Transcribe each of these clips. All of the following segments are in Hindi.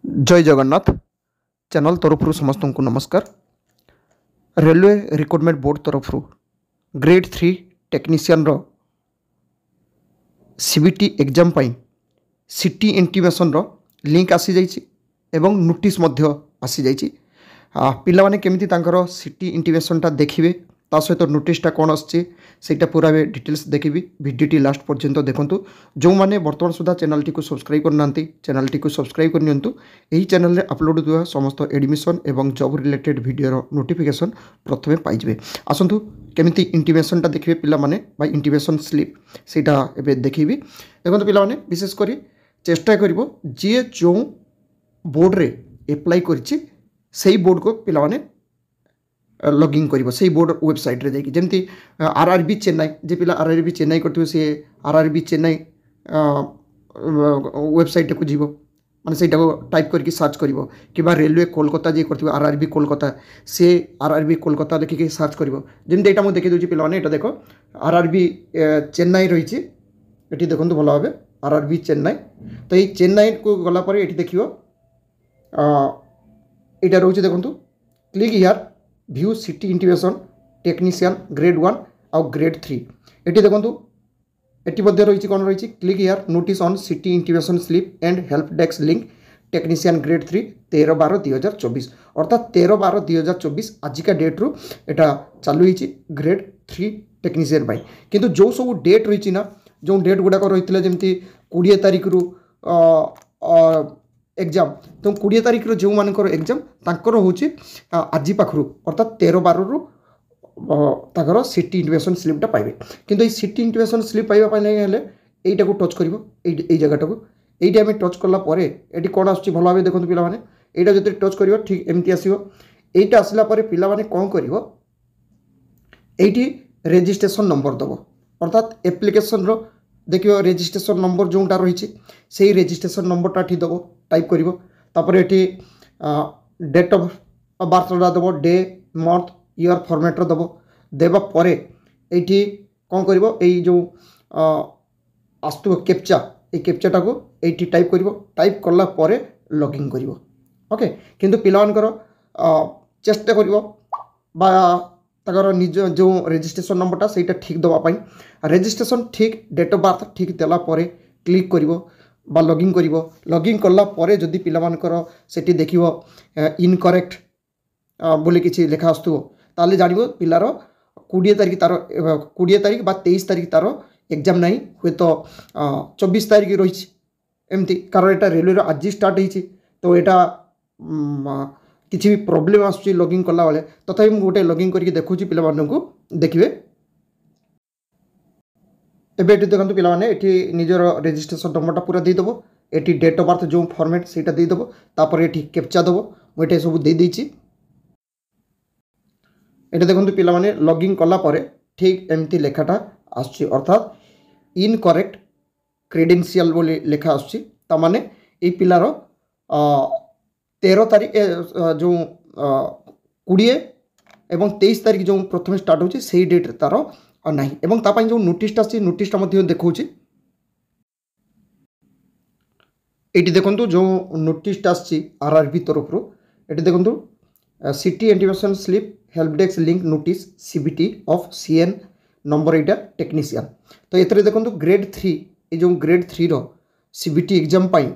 जय जगन्नाथ चैनल तरफ समस्त को नमस्कार। रेलवे रिक्रुटमेंट बोर्ड तरफ ग्रेड 3 टेक्नीशियन रो सीबीटी एग्जाम पाई सिटी इंटीमेशन रो लिंक आसी जाइछि एवं नोटिस मध्य आसी जाइछि। पिला माने केमिति तांकर सिटी इंटीमेशनटा देखिबे ता सहित नोटिसटा कौन आसटा पूरा डिटेल्स देखी भिडियोटी लास्ट पर्यंत देखूँ। जो मैंने बर्तमान सुधा चैनल टी सब्सक्राइब करना चैनल टी सब्सक्राइब करनी यही चैनल रे अपलोड हुआ समस्त एडमिशन एवं जॉब रिलेटेड वीडियो नोटिफिकेशन प्रथमे पाइबे। आसतु केमिति इंटीमेशनटा देखिए पिला माने बा इंटीमेशन स्लिप सेटा एबे देखिबी। देखो पिला माने विशेषकर चेष्टा करिवो जे जो बोर्ड रे अप्लाई करिछि सेही बोर्ड को पिला माने लॉगिंग करिवो से बोर्ड वेबसाइट रे जाकि जेमती आरआरबी चेन्नई जे पिला आरआरबी चेन्नई करथिबो से आरआरबी चेन्नई वेबसाइट को जीवो माने सेटा को टाइप करके सर्च करिवो किबा रेलवे कोलकाता जे करथिबो आरआरबी कोलकाता से आरआरबी कोलकाता लिखि के सर्च करिवो। जेमती एटा मु देखि दोछि पिला माने एटा देखो आरआरबी चेन्नई रहिछि एठी देखंतु भलो भाबे आरआरबी चेन्नई। तो ये चेन्नई को गला परे एठी देखिवो एटा रहउछि देखंतु click here view city intimation technician grade 1 और ग्रेड 3 एटी देखो एटी रही कौन रही click here notice on city intimation slip and help desk link technician grade 3 13/12/2024 अर्थात 13/12/2024 आजिका डेट रू एटा चालू होती ग्रेड 3 टेक्नीशियन पाई। किंतु जो सब डेट रही ना जो डेट गुड़ाक रही जमी 20 तारीख रू एग्जाम तो 20 तारीख जो मानकर एग्जाम तांकर होची आज पाखरु अर्थात 13/12 ताकर सिटी इंटीमेशन स्लिपटा पाइबे। किंतु सिटी इंटीमेशन स्लिप पाइबा पाइ नै हेले एइटा को टच करिवो एइ जगहटा को एइटा हम टच करला परे एटी कोन आछि भलो भाबे देखंतु पिला माने एइटा जति टच करिवो ठीक एमती आसीबो। एइटा आसला परे पिला माने कोन करिवो एइटी रजिस्ट्रेशन नंबर दबो अर्थात एप्लिकेशन रो देखियो रजिस्ट्रेशन नंबर जोटा रही से रजिस्ट्रेशन नंबरटा ठी दबो टाइप करिवो तापर एठी डेट ऑफ बर्थ दबो डे मंथ ईयर फॉर्मेट दबो देबा परे एठी कोन करिवो एई जो आस्तु कैप्चा ए कैप्चाटा को एठी टाइप करिवो टाइप करला परे लॉगिन करिवो। ओके किंतु पिलानकर चेष्टा करिवो बा ताकर निज जो रजिस्ट्रेशन नंबरटा सेटा ठीक दवा पाई रजिस्ट्रेशन ठीक डेट ऑफ बर्थ ठीक देला परे क्लिक करिवो बा लॉगिन करिवो। लॉगिन करला परे जदि पिला मानकर सेठी देखिवो इनकरेक्ट बोले किछि लेखा आस्तुओ ताले जानिबो पिलारो 20 तारिख तारो 20 तारिख बा 23 तारिख तारो एग्जाम नाही हुए तो 24 तारिख रही एमती कारण एटा रेलवे आज स्टार्ट होईछि तो एटा किसी भी प्रॉब्लम आसुची लॉगिन कला वाले तथापि तो गोटे लॉगिन करके देखुची पिला माननकु देखिबे। एबे एटी देखंतु पिला माने एटी निजर रजिस्ट्रेशन नंबरटा पूरा दे दबो एटी डेट ऑफ बर्थ जो फॉर्मेट सेटा दे दबो तापर एटी कैप्चा दबो मु एटा सब दे देछि। एटा देखंतु पिला माने लॉगिन कला परे ठीक एमती लेखाटा आसुची अर्थात इनकरेक्ट क्रेडेंशियल बोली लेखा आसुची ता माने ए पिलारो 13 तारीख जो 20 एवं 23 तारीख जो प्रथम स्टार्ट होची सेही डेट तार नाही एवं ता पई जो नोटिसटा आसी नोटिसटा मध्ये देखौची एटी देखंतु जो नोटिसटा आसी आरआरबी तरफ रो एटी देखंतु city intimation slip help desk link notice CBT of CN number Etah technician. तो एतरे देखंतु ग्रेड 3 ए जो ग्रेड 3 रो सीबीटी एग्जाम पाई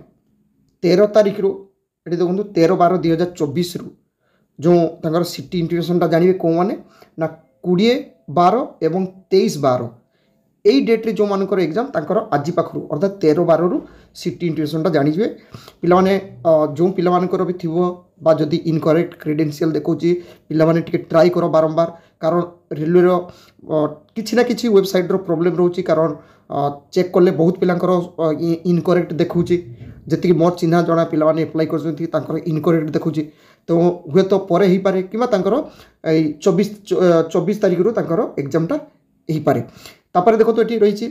13 तारीख रो ये देखो 13/12/2024 रु जो तंगर सिटी इंटीमेशनटा जानिबे को माने ना 20/12 एवं 23/12 एई डेट रे जो मानकर एग्जाम तांकर आजि पाखरु अर्थात 13/12 रु सिटी इंटीमेशनटा जानिबे। पिला माने जो पिला मानकर भी थिबो बा जदी इनकरेक्ट क्रेडेंशियल देखौची पिला माने टिके ट्राई करो बारंबार कारण रेलवे रो किछि ना किछि वेबसाइट रो प्रॉब्लम रहउची कारण चेक करले बहुत पिलांकर इनकरेक्ट देखौची जति मोर चिन्हा जना पिला माने अप्लाई करछथि तांकर इनकरेक्ट देखौची तो हुए तो परे ही पारे किबा तांकर 24 तारिख रु तांकर एग्जामटा ही पारे। तापर देखो तो एटी रही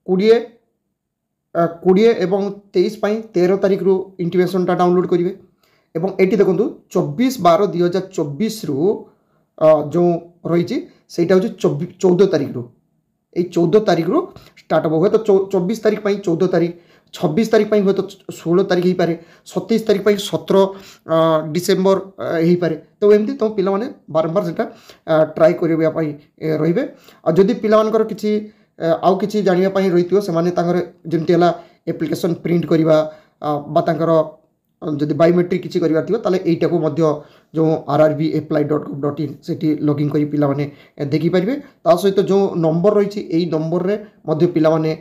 20 एवं 23 पाई 13 तारिख रु इंटीमेशनटा डाउनलोड करिवे एवं एटी देखो 24/12/2024 रु जो रही सेटा होची 14 तारिख रु 14 तारिख रु स्टार्ट हो तो 24 तारिख 14 तारिख 26 तारीख हुए तो 16 तारीख हो पारे 27 तारीख 17 डिसेम्बर हो पारे तो एमती तुम पिलाने बारंबार से ट्राए करने रे आदि पिलांकर किसी आउ कि जानापी रही थो से जमती है एप्लिकेशन प्रिंट करवा जदि बायोमेट्रिक किसी करार थी ताले एटा को जो rrbapply.gov.in से लॉगिन करी पिला माने देखि परिबे ता सहित जो नंबर रही है नंबर रे मध्य पिला माने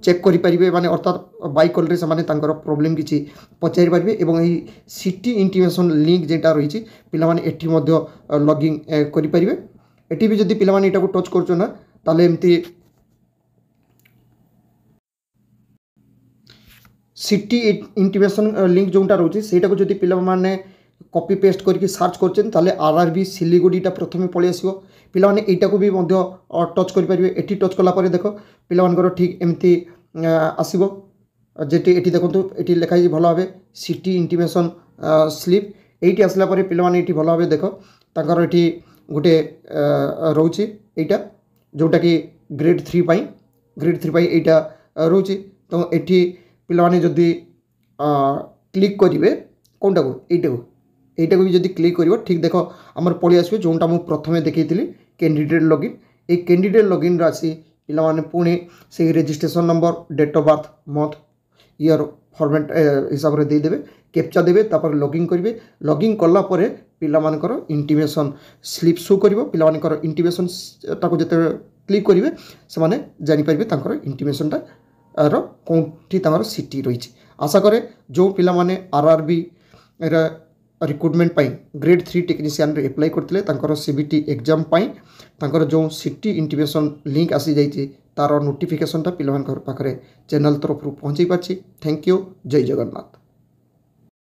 चेक करि परिबे माने अर्थात बाई कॉल रे से प्रॉब्लम किसी पचारि परिबे एवं एही सिटी इंटीमेशन लिंक जेटा रही है पिला माने एठी मध्य लॉगिन करि परिबे एठी भी जदि पिला माने एटा को टच करछो ना ताले एमती सिटी इंटीमेशन लिंक जोटा रोचे सेटा को जदि पिला माने कॉपी पेस्ट करके सर्च करछन ताले आरआरबी सिलीगुड़ीटा प्रथमे पळि आसीबो पिला माने एटा को भी मध्य टच करि परिबे एठी टच कला परे देखो पिला मानकर ठीक एमती आसीबो जेटी एठी देखंतु एठी लिखा है भलो भाबे सिटी इंटीमेशन स्लिप एठी आसला परे पिला माने एठी भलो भाबे देखो तांकर एठी गोटे रोचे एटा जोटा कि ग्रेड 3 पाई एटा रोचे तो एठी पिलाने जदि क्लिक करेंगे कौनटा को एटा को भी जदि क्लिक कर ठीक देख आमर पलि आसो जोटा मुझे प्रथम देखी कैंडिडेट लॉगिन ये कैंडिडेट लॉगिन राशि पिलाने पुणी से registration number date of birth month year format हिसाब से देदेवे कैप्चा देवे तापर लॉगिन करेंगे लॉगिन कला परे पिला मानकर इंटीमेशन स्लिप शो कर पिला मानकर इंटीमेशन टाको जते क्लिक करेंगे से माने जानि परिबे तांकर इंटीमेशनटा कौटी सिटी रही आशा करे जो पिला माने आरआरबी रिक्रुटमेंट पाई ग्रेड 3 टेक्नीशियन रे अप्लाई करते सीबीटी एग्जाम पाई जो सिटी इंटीमेशन लिंक आसी जाइए तार नोटिफिकेशनटा पिला पाखे चैनल तरफ पहुँचाई पार्टी। Thank you. जय जगन्नाथ।